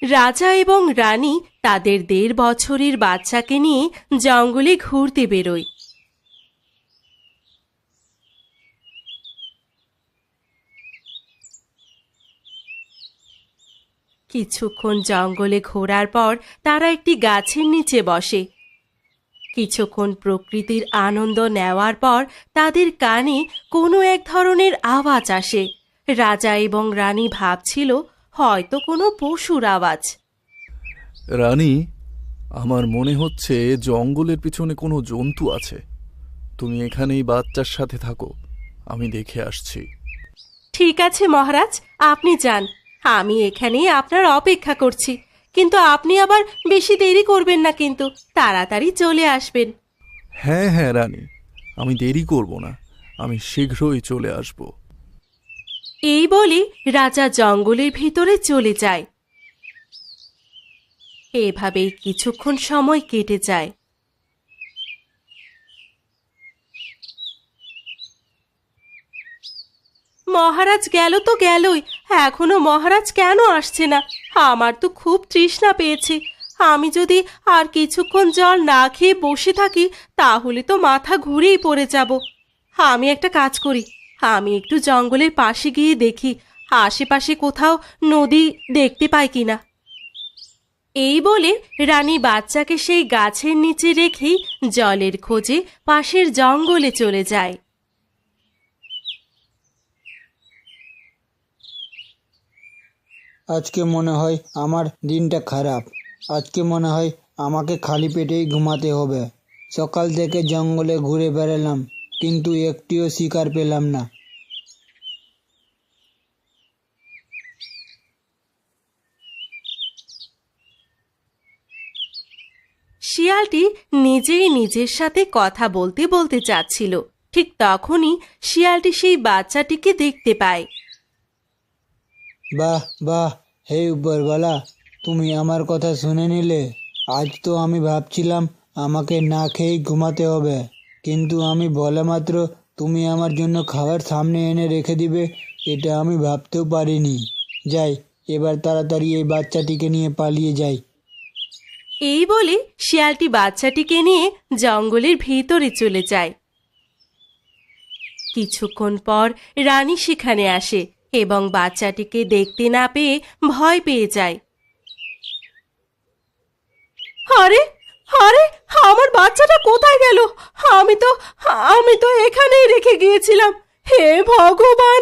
রাজা এবং রানী তাদের ১.৫ বছরের বাচ্চাকে নিয়ে জঙ্গলে ঘুরতে বেরোয়। কিছুক্ষণ জঙ্গলে ঘোরার পর তারা একটি গাছের নিচে বসে। কিছুক্ষণ প্রকৃতির আনন্দ নেওয়ার পর তাদের কানে কোনো এক ধরনের আওয়াজ আসে। রাজা এবং রানী ভাবছিল হয়তো কোনো পশুর আওয়াজ। রানী, আমার মনে হচ্ছে জঙ্গলের পিছনে কোনো জন্তু আছে। তুমি এখানেই বাচ্চার সাথে থাকো, আমি দেখে আসছি। ঠিক আছে মহারাজ, আপনি যান, আমি এখানেই আপনার অপেক্ষা করছি। কিন্তু আপনি আবার বেশি দেরি করবেন না, কিন্তু তাড়াতাড়ি চলে আসবেন। হ্যাঁ হ্যাঁ রানী, আমি দেরি করব না, আমি শীঘ্রই চলে আসব। এই বলে রাজা জঙ্গলের ভিতরে চলে যায়। এভাবেই কিছুক্ষণ সময় কেটে যায়। মহারাজ গেল তো গেলই, এখনো মহারাজ কেন আসছে না? আমার তো খুব তৃষ্ণা পেয়েছে। আমি যদি আর কিছুক্ষণ জল না খেয়ে বসে থাকি তাহলে তো মাথা ঘুরেই পড়ে যাব। আমি একটা কাজ করি, আমি একটু জঙ্গলের পাশে গিয়ে দেখি আশেপাশে কোথাও নদী দেখতে পাই কিনা। এই বলে রানী বাচ্চাকে সেই গাছের নিচে রেখেই জলের খোঁজে পাশের জঙ্গলে চলে যায়। আজকে মনে হয় আমার দিনটা খারাপ। আজকে মনে হয় আমাকে খালি পেটেই ঘুমাতে হবে। সকাল থেকে জঙ্গলে ঘুরে বেড়ালাম, কিন্তু একটিও শিকার পেলাম না। শিয়ালটি নিজেই নিজের সাথে কথা বলতে বলতে যাচ্ছিল। ঠিক তখনই শিয়ালটি সেই বাচ্চাটিকে দেখতে পায়। বাহ বাহ, হে উপরওয়ালা, তুমি আমার কথা শুনে নিলে। আজ তো আমি ভাবছিলাম আমাকে না খেয়েই ঘুমাতে হবে, কিন্তু আমি বলা মাত্র তুমি আমার জন্য খাবার সামনে এনে রেখে দিবে, এটা আমি ভাবতেও পারিনি। যাই, এবার তাড়াতাড়ি এই বাচ্চাটিকে নিয়ে পালিয়ে যাই। এই বলে শিয়ালটি বাচ্চাটিকে নিয়ে জঙ্গলের ভিতরে চলে যায়। কিছুক্ষণ পর রানী সেখানে আসে এবং বাচ্চাটিকে দেখতে না পেয়ে ভয় পেয়ে যায়। আরে আরে, আমার বাচ্চাটা কোথায় গেল? আমি তো আমি তো এখানেই রেখে গিয়েছিলাম। হে ভগবান,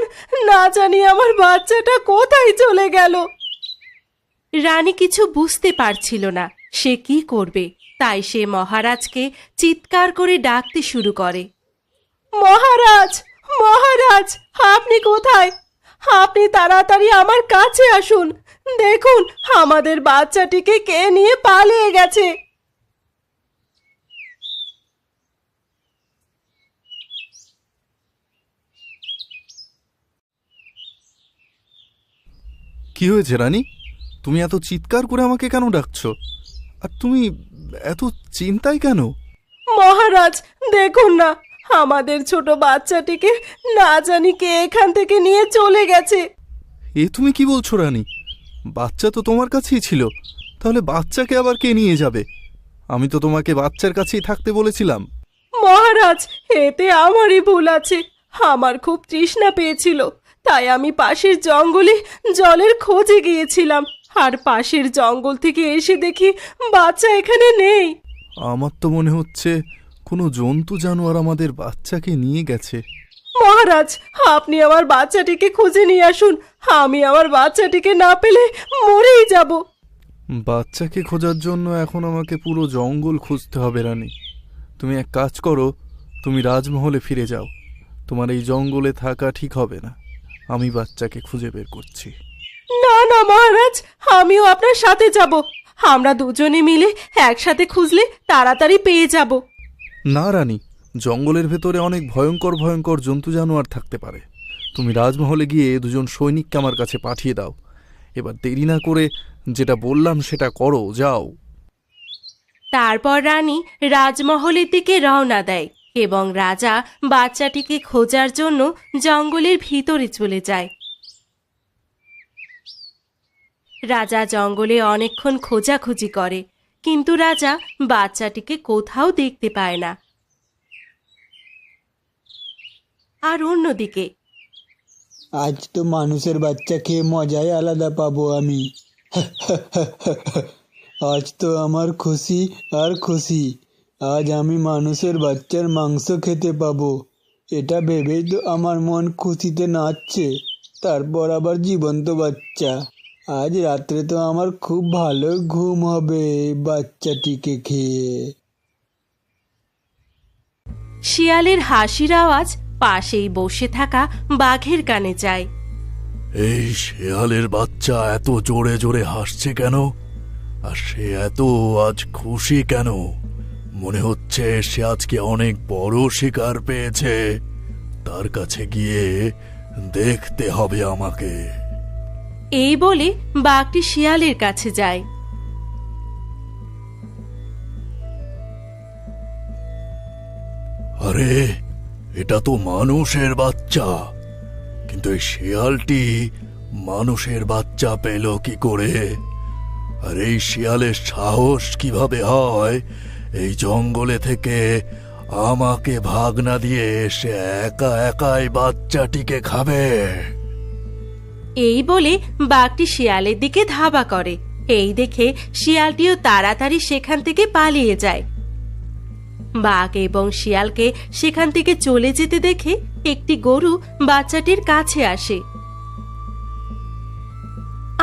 না জানি আমার বাচ্চাটা কোথায় চলে গেল। রানী কিছু বুঝতে পারছিল না সে কি করবে, তাই সে মহারাজকে চিৎকার করে ডাকতে শুরু করে। মহারাজ, মহারাজ, আপনি কোথায়? আপনি তাড়াতাড়ি আমার কাছে আসুন। দেখুন, আমাদের বাচ্চাটিকে কে নিয়ে পালিয়ে গেছে। কি হয়েছে রানী? তুমি এত চিৎকার করে আমাকে কেন ডাকছো? আর তুমি এত চিন্তায় কেন? মহারাজ দেখুন না, আমাদের ছোট বাচ্চাটিকে না জানি কে এখান থেকে নিয়ে চলে গেছে। এ তুমি কি বলছো রানী? বাচ্চা তো তোমার কাছেই ছিল, তাহলে বাচ্চাকে আবার কে নিয়ে যাবে? আমি তো তোমাকে বাচ্চার কাছেই থাকতে বলেছিলাম। মহারাজ, এতে আমারই ভুল আছে। আমার খুব তৃষ্ণা পেয়েছিল, তাই আমি পাশের জঙ্গলে জলের খোঁজে গিয়েছিলাম, আর পাশের জঙ্গল থেকে এসে দেখি বাচ্চা এখানে নেই। আমার তো মনে হচ্ছে কোনো জন্তু জানোয়ার আমাদের বাচ্চাকে নিয়ে গেছে। মহারাজ, আপনি আমার বাচ্চাটিকে খুঁজে নিয়ে আসুন। আমি আমার বাচ্চাটিকে না পেলে মরেই যাব। বাচ্চাকে খোঁজার জন্য এখন আমাকে পুরো জঙ্গল খুঁজতে হবে রানী। তুমি এক কাজ করো, তুমি রাজমহলে ফিরে যাও। তোমার এই জঙ্গলে থাকা ঠিক হবে না। আমি বাচ্চাকে খুঁজে বের করছি। না না মহারাজ, আমিও আপনার সাথে যাব। আমরা দুজনে মিলে একসাথে খুঁজলে তাড়াতাড়ি পেয়ে যাব। না রানী, জঙ্গলের ভেতরে অনেক ভয়ঙ্কর ভয়ঙ্কর জন্তু জানোয়ার থাকতে পারে। তুমি রাজমহলে গিয়ে দুজন সৈনিককে আমার কাছে পাঠিয়ে দাও। এবার দেরি না করে যেটা বললাম সেটা করো, যাও। তারপর রানী রাজমহলের দিকে রওনা দেয় এবং রাজা বাচ্চাটিকে খোঁজার জন্য জঙ্গলের ভিতরে চলে যায়। রাজা জঙ্গলে অনেকক্ষণ খোঁজাখুঁজি করে, কিন্তু রাজা বাচ্চাটিকে কোথাও দেখতে পায় না। আর অন্যদিকে আজ তো মানুষের বাচ্চা খেয়ে মজাই আলাদা পাবো আমি। আজ তো আমার খুশি আর খুশি। আজ আমি মানুষের বাচ্চার মাংস খেতে পাবো। এটা ভেবেই তো আমার মন খুশিতে নাচছে। তারপর আবার জীবন্ত বাচ্চা। আজ রাত্রে তো আমার খুব ভালো ঘুম হবে বাচ্চাটিকে খেয়ে। শিয়ালের হাসির আওয়াজ পাশেই বসে থাকা বাঘের কানে যায়। এই শেয়ালের বাচ্চা এত জোরে জোরে হাসছে কেন? আর সে এত আজ খুশি কেন? মনে হচ্ছে সে আজকে অনেক বড় শিকার পেয়েছে। তার কাছে গিয়ে দেখতে হবে আমাকে। এই বলে বাঘটি শিয়ালের কাছে যায়। আরে, এটা তো মানুষের বাচ্চা। কিন্তু এই শিয়ালটি মানুষের বাচ্চা পেল কি করে? আর এই শিয়ালের সাহস কিভাবে হয় এই জঙ্গলে থেকে আমাকে ভাগ না দিয়ে সে একা একাই বাচ্চাটিকে খাবে? এই বলে বাঘটি শিয়ালের দিকে ধাবা করে। এই দেখে শিয়ালটিও তাড়াতাড়ি সেখান থেকে পালিয়ে যায়। বাঘ এবং শিয়ালকে সেখান থেকে চলে যেতে দেখে একটি গরু বাচ্চাটির কাছে আসে।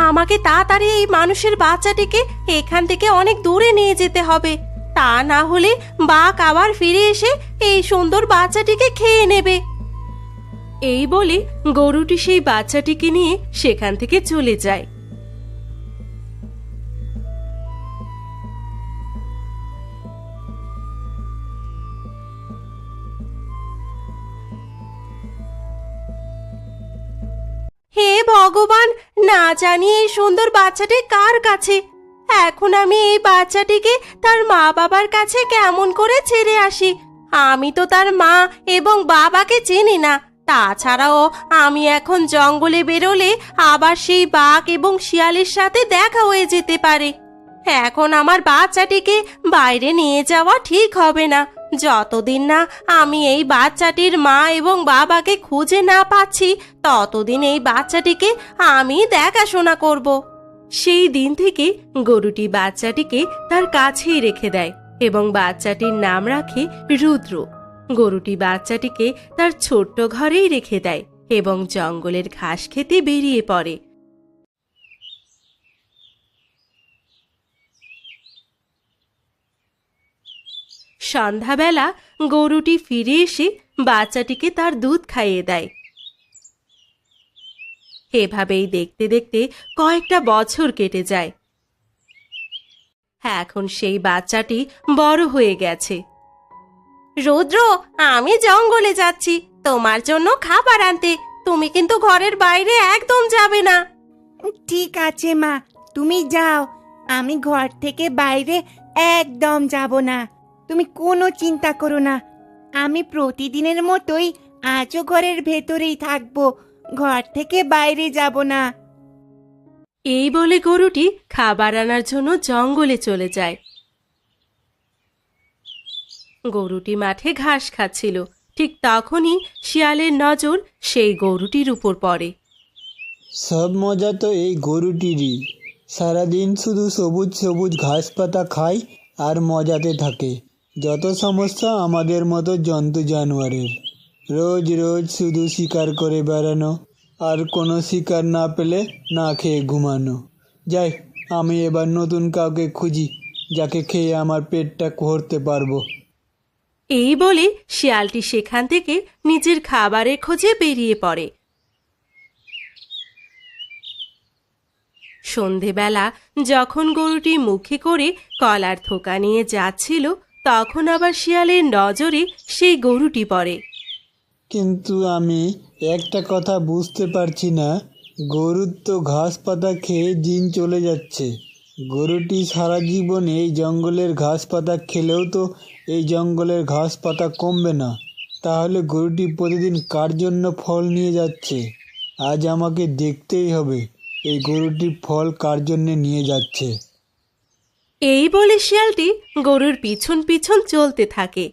আমাকে তাড়াতাড়ি এই মানুষের বাচ্চাটিকে এখান থেকে অনেক দূরে নিয়ে যেতে হবে, তা না হলে বাঘ আবার ফিরে এসে এই সুন্দর বাচ্চাটিকে খেয়ে নেবে। এই বলে গরুটি সেই বাচ্চাটিকে নিয়ে সেখান থেকে চলে যায়। হে ভগবান, না জানি এই সুন্দর বাচ্চাটি কার কাছে। এখন আমি এই বাচ্চাটিকে তার মা বাবার কাছে কেমন করে ছেড়ে আসি? আমি তো তার মা এবং বাবাকে চিনি না। তাছাড়াও আমি এখন জঙ্গলে বেরোলে আবার সেই বাঘ এবং শিয়ালের সাথে দেখা হয়ে যেতে পারে। এখন আমার বাচ্চাটিকে বাইরে নিয়ে যাওয়া ঠিক হবে না। যতদিন না আমি এই বাচ্চাটির মা এবং বাবাকে খুঁজে না পাচ্ছি, ততদিন এই বাচ্চাটিকে আমি দেখাশোনা করব। সেই দিন থেকে গরুটি বাচ্চাটিকে তার কাছেই রেখে দেয় এবং বাচ্চাটির নাম রাখে রুদ্র। গরুটি বাচ্চাটিকে তার ছোট্ট ঘরেই রেখে দেয় এবং জঙ্গলের ঘাস খেতে বেরিয়ে পড়ে। সন্ধ্যাবেলা গরুটি ফিরে এসে বাচ্চাটিকে তার দুধ খাইয়ে দেয়। এভাবেই দেখতে দেখতে কয়েকটা বছর কেটে যায়। এখন সেই বাচ্চাটি বড় হয়ে গেছে। রুদ্র, আমি জঙ্গলে যাচ্ছি তোমার জন্য খাবার আনতে। তুমি কিন্তু ঘরের বাইরে একদম যাবে না। ঠিক আছে মা, তুমি যাও। আমি ঘর থেকে বাইরে একদম যাব না। তুমি কোনো চিন্তা করো না। আমি প্রতিদিনের মতোই আজও ঘরের ভেতরেই থাকবো, ঘর থেকে বাইরে যাব না। এই বলে গরুটি খাবার আনার জন্য জঙ্গলে চলে যায়। গরুটি মাঠে ঘাস খাচ্ছিল। ঠিক তখনই শিয়ালের নজর সেই গরুটির উপর পড়ে। সব মজা তো এই গরুটিরই। সারাদিন শুধু সবুজ সবুজ ঘাস পাতা খায় আর মজাতে থাকে। যত সমস্যা আমাদের মতো জন্তু জানোয়ারের। রোজ রোজ শুধু শিকার করে বেড়ানো আর কোনো শিকার না পেলে না খেয়ে ঘুমানো। যাই, আমি এবার নতুন কাউকে খুঁজি যাকে খেয়ে আমার পেটটা ভরতে পারবো। এই বলে শিয়ালটি সেখান থেকে নিজের খাবারের খোঁজে বেরিয়ে পড়ে। সন্ধেবেলা যখন গরুটি মুখে করে কলার থোকা নিয়ে যাচ্ছিল, তখন আবার শিয়ালের নজরে সেই গরুটি পড়ে। কিন্তু আমি একটা কথা বুঝতে পারছি না, গরুর তো ঘাস পাতা খেয়ে দিন চলে যাচ্ছে। গরুটি সারা জীবন এই জঙ্গলের ঘাস পাতা খেলেও তো এই জঙ্গলের ঘাস পাতা কমবে না। তাহলে গরুটি প্রতিদিন কার জন্য ফল নিয়ে যাচ্ছে? আজ আমাকে দেখতেই হবে এই গরুটি ফল কার জন্যে নিয়ে যাচ্ছে। এই বলে শিয়ালটি গরুর পিছন পিছন চলতে থাকে।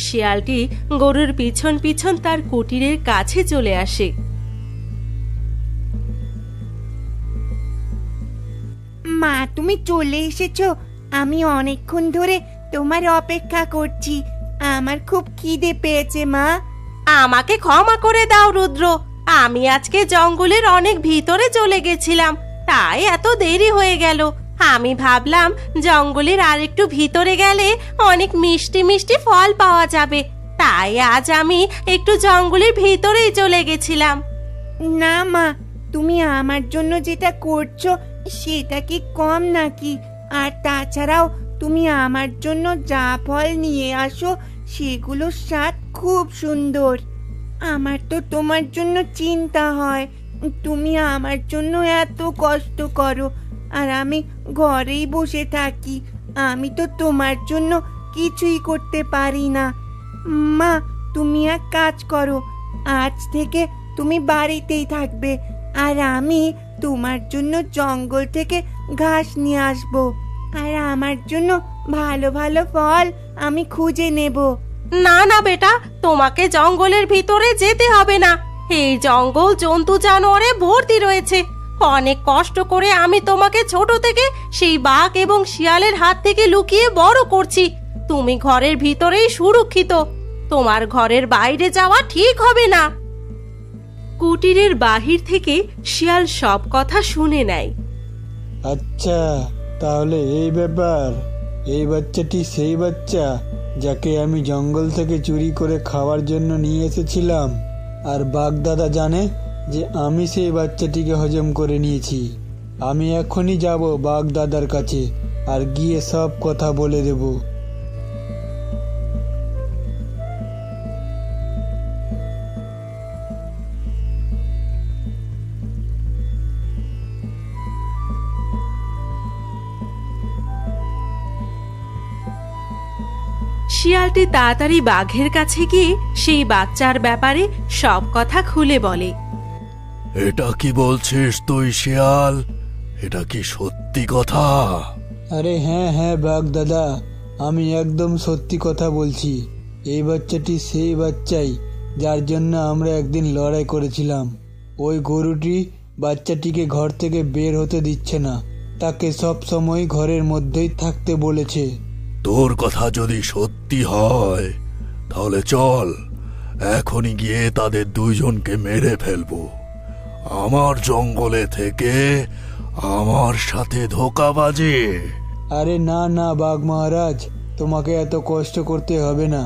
শিয়ালটি গরুর পিছন পিছন তার কুটিরের কাছে চলে আসে। মা, তুমি চলে এসেছো। আমি অনেকক্ষণ ধরে তোমার অপেক্ষা করছি। আমার খুব খিদে পেয়েছে মা। আমাকে ক্ষমা করে দাও রুদ্র, আমি আজকে জঙ্গলের অনেক ভিতরে চলে গেছিলাম, তাই এত দেরি হয়ে গেল। আমি ভাবলাম জঙ্গলের আরেকটু ভিতরে গেলে অনেক মিষ্টি মিষ্টি ফল পাওয়া যাবে, তাই আজ আমি একটু জঙ্গলের ভিতরেই চলে গেছিলাম। না মা, তুমি আমার জন্য যেটা করছো সেটা কি কম নাকি? আর তাছাড়াও তুমি আমার জন্য যা ফল নিয়ে আসো সেগুলোর স্বাদ খুব সুন্দর। আমার তো তোমার জন্য চিন্তা হয়, তুমি আমার জন্য এত কষ্ট করো আর আমি ঘরেই বসে থাকি। আমি তো তোমার জন্য কিছুই করতে পারি না। মা, তুমি এক কাজ করো, আজ থেকে তুমি বাড়িতেই থাকবে আর আমি তোমার জন্য জঙ্গল থেকে ঘাস নিয়ে আসবো। আর আমার জন্য ভালো ভালো ফল আমি খুঁজে নেব। না না বেটা, তোমাকে জঙ্গলের ভিতরে যেতে হবে না। এই জঙ্গল জন্তু জানোয়ারে ভর্তি রয়েছে। অনেক কষ্ট করে আমি তোমাকে ছোট থেকে সেই বাঘ এবং শিয়ালের হাত থেকে লুকিয়ে বড় করছি। তুমি ঘরের ভিতরেই সুরক্ষিত, তোমার ঘরের বাইরে যাওয়া ঠিক হবে না। কুটিরের বাহির থেকে শিয়াল সব কথা শুনে নেয়। আচ্ছা, তাহলে এই ব্যাপার। এই বাচ্চাটি সেই বাচ্চা যাকে আমি জঙ্গল থেকে চুরি করে খাওয়ার জন্য নিয়ে এসেছিলাম। আর বাগদাদা জানে যে আমি সেই বাচ্চাটিকে হজম করে নিয়েছি। আমি এখনই যাব বাগদাদার কাছে আর গিয়ে সব কথা বলে দেব। শিয়ালটি তাড়াতাড়ি বাঘের কাছে গিয়ে সেই বাচ্চার ব্যাপারে সব কথা খুলে বলে। এটা কি বলছিস তুই শিয়াল? এটা কি সত্যি কথা? আরে হ্যাঁ হ্যাঁ বাগদাদা, আমি একদম সত্যি কথা বলছি। এই বাচ্চাটি সেই বাচ্চাই যার জন্য আমরা একদিন লড়াই করেছিলাম। ওই গরুটি বাচ্চাটিকে ঘর থেকে বের হতে দিচ্ছে না, তাকে সব সময় ঘরের মধ্যেই থাকতে বলেছে। তোর কথা যদি সত্যি হয় তাহলে চল এখনই গিয়ে তাদের দুইজনকে মেরে ফেলবো। আমার জঙ্গলে থেকে আমার সাথে ধোঁকাবাজি। আরে না না বাঘ মহারাজ, তোমাকে এত কষ্ট করতে হবে না।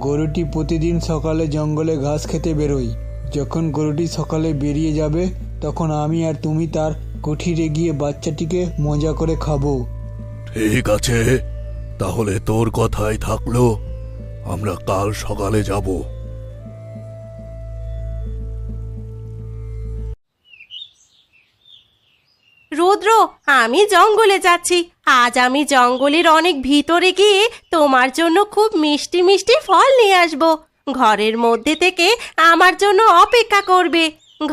গরুটি প্রতিদিন সকালে জঙ্গলে ঘাস খেতে বেরোয়। যখন গরুটি সকালে বেরিয়ে যাবে তখন আমি আর তুমি তার কুঠিরে গিয়ে বাচ্চাটিকে মজা করে খাবো। ঠিক আছে, তাহলে তোর কথাই থাকলো, আমরা কাল সকালে যাব। রুদ্র, আমি জঙ্গলে যাচ্ছি। আজ আমি জঙ্গলের অনেক ভিতরে গিয়ে তোমার জন্য খুব মিষ্টি মিষ্টি ফল নিয়ে আসব। ঘরের মধ্যে থেকে আমার জন্য অপেক্ষা করবে,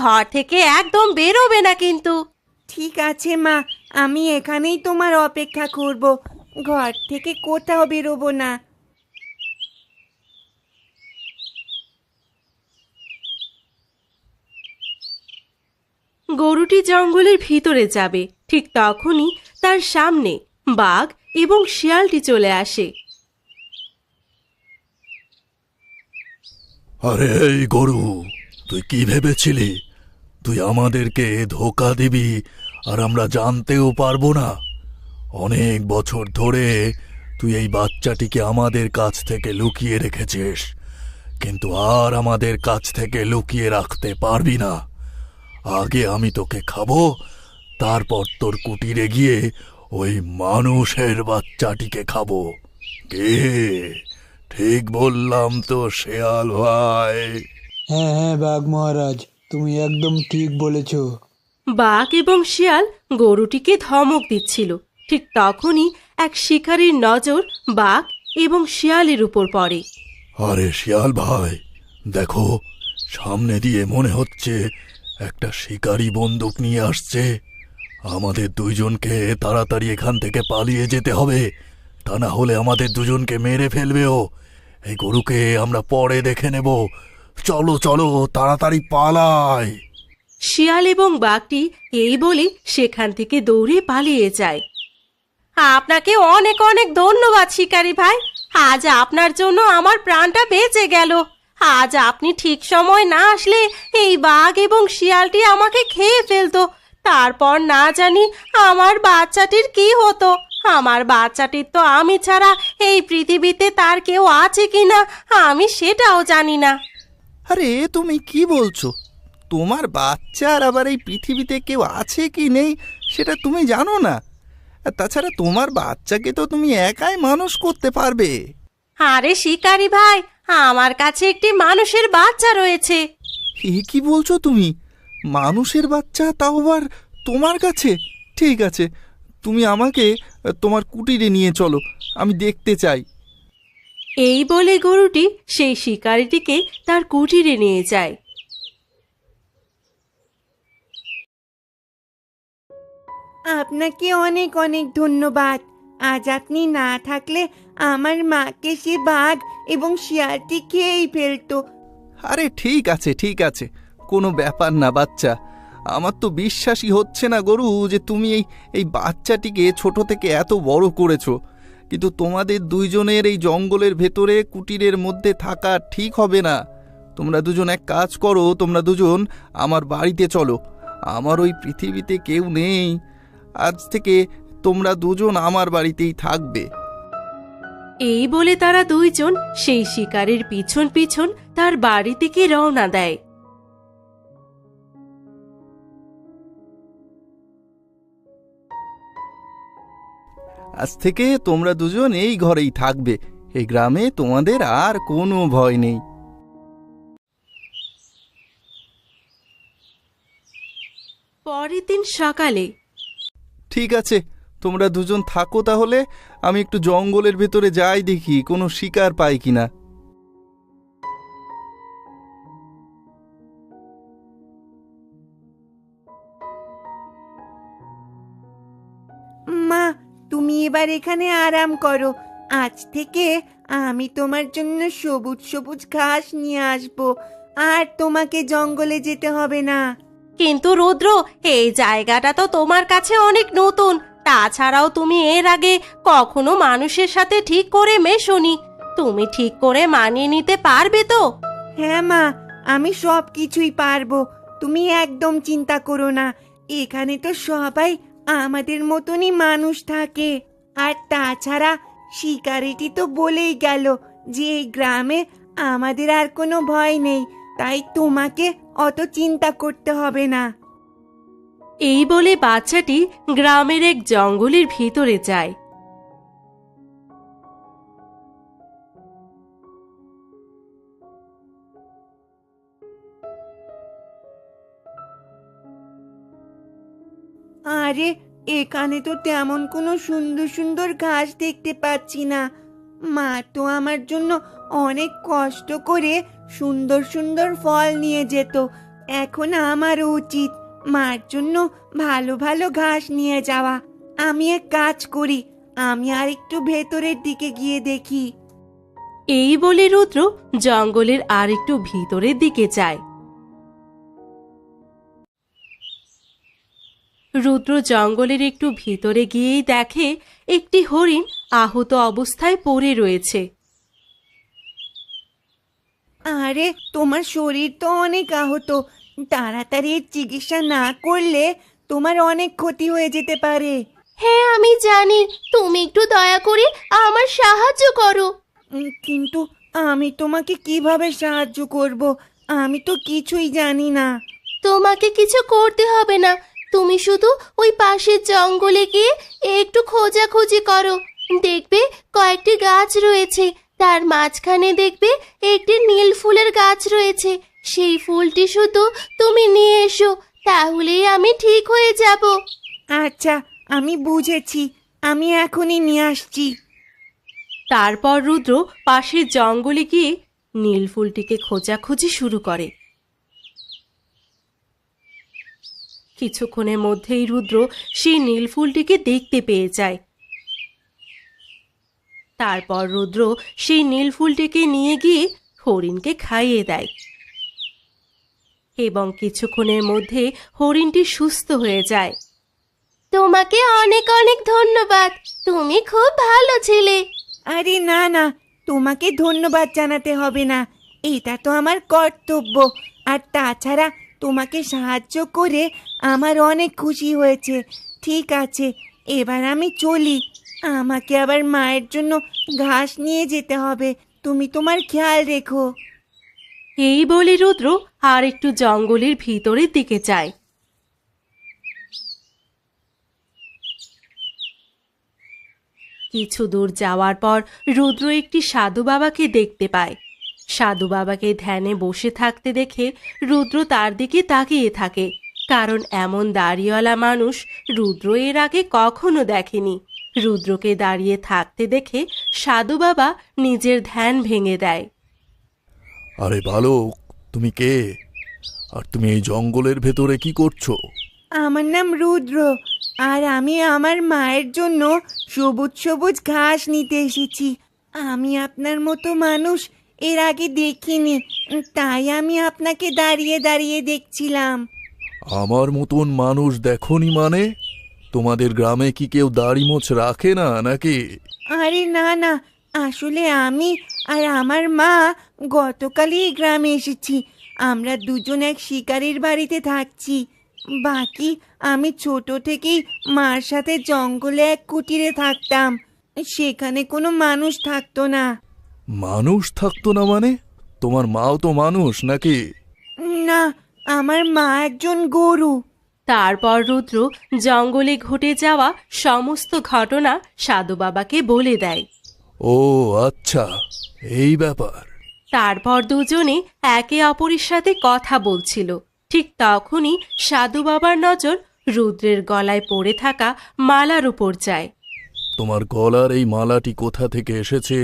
ঘর থেকে একদম বেরোবে না কিন্তু। ঠিক আছে মা, আমি এখানেই তোমার অপেক্ষা করব, ঘর থেকে কোথাও বেরোবো না। গরুটি জঙ্গলের ভিতরে যাবে, ঠিক তখনই তার সামনে বাঘ এবং শিয়ালটি চলে আসে। আরে এই গরু, তুই কি ভেবেছিলি তুই আমাদেরকে ধোঁকা দিবি আর আমরা জানতেও পারবো না? অনেক বছর ধরে তুই এই বাচ্চাটিকে আমাদের কাছ থেকে লুকিয়ে রেখেছিস, কিন্তু আর আমাদের কাছ থেকে লুকিয়ে রাখতে পারবি না। আগে আমি তোকে খাবো, তারপর তোর কুটিরে গিয়ে ওই মানুষের বাচ্চাটিকে খাবো। কে ঠিক বললাম তো শেয়াল ভাই? হ্যাঁ হ্যাঁ বাঘ মহারাজ, তুমি একদম ঠিক বলেছ। বাঘ এবং শিয়াল গরুটিকে ধমক দিচ্ছিল, ঠিক তখনই এক শিকারীর নজর বাঘ এবং শিয়ালের উপর পড়ে। আরে শিয়াল ভাই, দেখো সামনে দিয়ে মনে হচ্ছে একটা শিকারী বন্দুক নিয়ে আসছে। আমাদের দুইজনকে তাড়াতাড়ি এখান থেকে পালিয়ে যেতে হবে, তা না হলে আমাদের দুজনকে মেরে ফেলবে ও। এই গরুকে আমরা পরে দেখে নেব। চলো চলো তাড়াতাড়ি পালাই। শিয়াল এবং বাঘটি এই বলে সেখান থেকে দৌড়ে পালিয়ে যায়। আপনাকে অনেক অনেক ধন্যবাদ শিকারী ভাই, আজ আপনার জন্য আমার প্রাণটা বেঁচে গেল। আজ আপনি ঠিক সময় না আসলে এই বাঘ এবং শিয়ালটি আমাকে খেয়ে ফেলতো। তারপর না জানি আমার বাচ্চাটির কি হতো। আমার বাচ্চাটির তো আমি ছাড়া এই পৃথিবীতে তার কেউ আছে কিনা আমি সেটাও জানি না। আরে তুমি কি বলছো? তোমার বাচ্চার আবার এই পৃথিবীতে কেউ আছে কি নেই সেটা তুমি জানো না? আর তাছাড়া তোমার বাচ্চাকে তো তুমি একাই মানুষ করতে পারবে। আরে শিকারী ভাই, আমার কাছে একটি মানুষের বাচ্চা রয়েছে। এ কি বলছো তুমি? মানুষের বাচ্চা, তাও আবার তোমার কাছে? ঠিক আছে, তুমি আমাকে তোমার কুটিরে নিয়ে চলো, আমি দেখতে চাই। এই বলে গরুটি সেই শিকারীটিকে তার কুটিরে নিয়ে যায়। আপনাকে অনেক অনেক ধন্যবাদ। আজ আপনি না থাকলে আমার মাকে সে বাঘ এবং শিয়ালটি খেয়েই ফেলতো। আরে ঠিক আছে ঠিক আছে, কোনো ব্যাপার না বাচ্চা। আমার তো বিশ্বাসই হচ্ছে না গরু যে তুমি এই বাচ্চাটিকে ছোট থেকে এত বড় করেছো। কিন্তু তোমাদের দুইজনের এই জঙ্গলের ভেতরে কুটিরের মধ্যে থাকা ঠিক হবে না। তোমরা দুজন এক কাজ করো, তোমরা দুজন আমার বাড়িতে চলো। আমার ওই পৃথিবীতে কেউ নেই, আজ থেকে তোমরা দুজন আমার বাড়িতেই থাকবে। এই বলে তারা দুইজন সেই শিকারীর পিছন পিছন তার বাড়ি থেকে রওনা দেয়। আজ থেকে তোমরা দুজন এই ঘরেই থাকবে। এই গ্রামে তোমাদের আর কোনো ভয় নেই। পরের দিন সকালে ঠিক আছে, তোমরা দুজন থাকো তাহলে। আমি একটু জঙ্গলের ভেতরে যাই, দেখি কোনো শিকার পাই কিনা। মা, তুমি এবার এখানে আরাম করো। আজ থেকে আমি তোমার জন্য সবুজ সবুজ ঘাস নিয়ে আসবো, আর তোমাকে জঙ্গলে যেতে হবে না। কিন্তু রুদ্র, এই জায়গাটা তো তোমার কাছে অনেক নতুন। তাছাড়াও তুমি এর আগে কখনো মানুষের সাথে ঠিক করে মেশোনি। তুমি ঠিক করে মানিয়ে নিতে পারবে তো? হ্যাঁ মা, আমি সব কিছুই পারবো। তুমি একদম চিন্তা করো না। এখানে তো সবাই আমাদের মতনই মানুষ থাকে। আর তাছাড়া শিকারিটি তো বলেই গেল যে এই গ্রামে আমাদের আর কোনো ভয় নেই, তাই তোমাকে অত চিন্তা করতে হবে না। এই বলে বাচ্চাটি গ্রামের এক জঙ্গলের ভিতরে যায়। আরে, এখানে তো তেমন কোনো সুন্দর সুন্দর ঘাস দেখতে পাচ্ছি না। মা তো আমার জন্য অনেক কষ্ট করে সুন্দর সুন্দর ফল নিয়ে যেত। এখন আমার উচিত মার জন্য ভালো ভালো ঘাস নিয়ে যাওয়া। আমি এক কাজ করি, আমি আর একটু ভেতরের দিকে গিয়ে দেখি। এই বলে রুদ্র জঙ্গলের আর একটু ভিতরের দিকে যায়। রুদ্র জঙ্গলের একটু ভিতরে গিয়েই দেখে একটি হরিণ আহত অবস্থায় পড়ে রয়েছে। আরে, তোমার শরীর তো অনেক আহত। তাড়াতাড়ি এর চিকিৎসা না করলে তোমার অনেক ক্ষতি হয়ে যেতে পারে। হ্যাঁ আমি জানি, তুমি একটু দয়া করে আমার সাহায্য করো। কিন্তু আমি তোমাকে কিভাবে সাহায্য করব? আমি তো কিছুই জানি না। তোমাকে কিছু করতে হবে না, তুমি শুধু ওই পাশের জঙ্গলে গিয়ে একটু খোঁজাখুঁজি করো। দেখবে কয়েকটি গাছ রয়েছে, তার মাঝখানে দেখবে একটি নীল ফুলের গাছ রয়েছে। সেই ফুলটি শুধু তুমি নিয়ে এসো, তাহলেই আমি ঠিক হয়ে যাব। আচ্ছা, আমি বুঝেছি। আমি এখনই নিয়ে আসছি। তারপর রুদ্র পাশের জঙ্গলে গিয়ে নীল ফুলটিকে খোঁজাখুঁজি শুরু করে। কিছুক্ষণের মধ্যেই রুদ্র সেই নীল ফুলটিকে দেখতে পেয়ে যায়। তারপর রুদ্র সেই নীল ফুলটিকে নিয়ে গিয়ে হরিণকে খাইয়ে দেয় এবং কিছুক্ষণের মধ্যে হরিণটি সুস্থ হয়ে যায়। তোমাকে অনেক অনেক ধন্যবাদ, তুমি খুব ভালো ছিলে। আরে না না, তোমাকে ধন্যবাদ জানাতে হবে না, এটা তো আমার কর্তব্য। আর তাছাড়া তোমাকে সাহায্য করে আমার অনেক খুশি হয়েছে। ঠিক আছে, এবার আমি চলি। আমাকে আবার মায়ের জন্য ঘাস নিয়ে যেতে হবে। তুমি তোমার খেয়াল রেখো। এই বলে রুদ্র আর একটু জঙ্গলের ভিতরের দিকে যায়। কিছু দূর যাওয়ার পর রুদ্র একটি সাধু বাবাকে দেখতে পায়। সাধু বাবাকে ধ্যানে বসে থাকতে দেখে রুদ্র তার দিকে তাকিয়ে থাকে, কারণ এমন দাড়িওয়ালা মানুষ রুদ্র এর আগে কখনো দেখেনি। রুদ্রকে দাঁড়িয়ে থাকতে দেখে সাধু বাবা নিজের ধ্যান ভেঙে দেয়। আরে বালক, তুমি কে? আর তুমি এই জঙ্গলের ভেতরে কি করছো? আমার নাম রুদ্র, আর আমি আমার মায়ের জন্য সবুজ সবুজ ঘাস নিতে এসেছি। আমি আপনার মতো মানুষ এর আগে দেখিনি, তাই আমি আপনাকে দাঁড়িয়ে দাঁড়িয়ে দেখছিলাম। আমার মতন মানুষ দেখনি মানে? তোমাদের গ্রামে কি কেউ দাড়ি মোছ রাখে না নাকি? আরে না না, আসলে আমি আর আমার মা গতকালই এই গ্রামে এসেছি। আমরা দুজন এক শিকারির বাড়িতে থাকছি। বাকি আমি ছোট থেকেই মার সাথে জঙ্গলে এক কুটিরে থাকতাম। সেখানে কোনো মানুষ থাকতো না। মানুষ থাকতো না মানে? তোমার মাও তো মানুষ নাকি? না, আমার মা একজন গরু। তারপর রুদ্র জঙ্গলে ঘটে যাওয়া সমস্ত ঘটনা সাধু বাবাকে বলে দেয়। ও আচ্ছা, এই ব্যাপার। তারপর দুজনে একে অপরের সাথে কথা বলছিল। ঠিক তখনই সাধু বাবার নজর রুদ্রের গলায় পড়ে থাকা মালার উপর যায়। তোমার গলার এই মালাটি কোথা থেকে এসেছে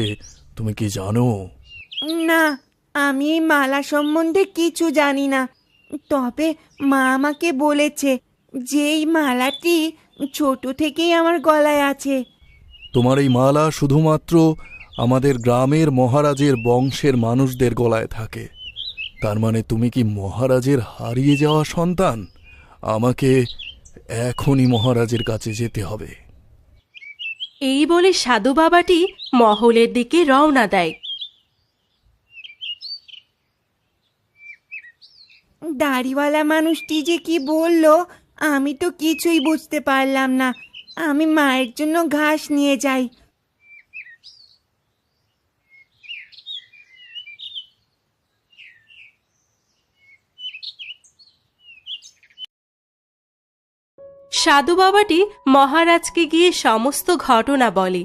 তুমি কি জানো? না, আমি এই মালা সম্বন্ধে কিছু জানি না। তবে মা আমাকে বলেছে যে এই মালাটি ছোট থেকেই আমার গলায় আছে। তোমার এই মালা শুধুমাত্র আমাদের গ্রামের মহারাজের বংশের মানুষদের গলায় থাকে। তার মানে তুমি কি মহারাজের হারিয়ে যাওয়া সন্তান? আমাকে এখনই মহারাজের কাছে যেতে হবে। এই বলে সাধু বাবাটি মহলের দিকে রওনা দেয়। দাড়িওয়ালা মানুষটি যে কি বলল আমি তো কিছুই বুঝতে পারলাম না। আমি মায়ের জন্য ঘাস নিয়ে যাই। সাধু বাবাটি মহারাজকে গিয়ে সমস্ত ঘটনা বলে।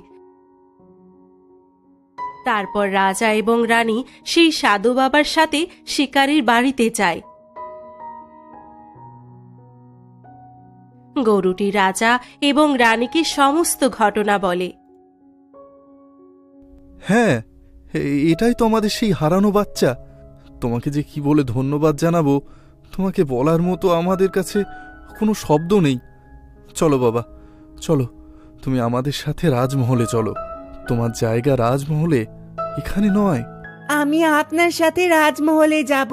তারপর রাজা এবং রানী সেই সাধু বাবার সাথে শিকারীর বাড়িতে যায়। গরুটি রাজা এবং রানীকে সমস্ত ঘটনা বলে। হ্যাঁ, এটাই তো আমাদের সেই হারানো বাচ্চা। তোমাকে যে কি বলে ধন্যবাদ জানাবো, তোমাকে বলার মতো আমাদের কাছে কোনো শব্দ নেই। চলো বাবা, চলো, তুমি আমাদের সাথে রাজমহলে চলো। তোমার জায়গা রাজমহলে, এখানে নয়। আমি আপনার সাথে রাজমহলে যাব,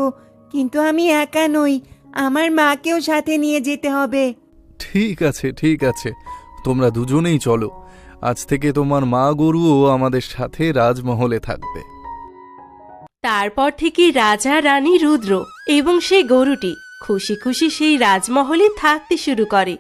কিন্তু আমি একা নই, আমার মাকেও সাথে নিয়ে যেতে হবে। ঠিক আছে, ঠিক আছে, তোমরা দুজনেই চলো। আজ থেকে তোমার মা গরুও আমাদের সাথে রাজমহলে থাকবে। তারপর থেকে রাজা রানী রুদ্র এবং সেই গরুটি খুশি খুশি সেই রাজমহলে থাকতে শুরু করে।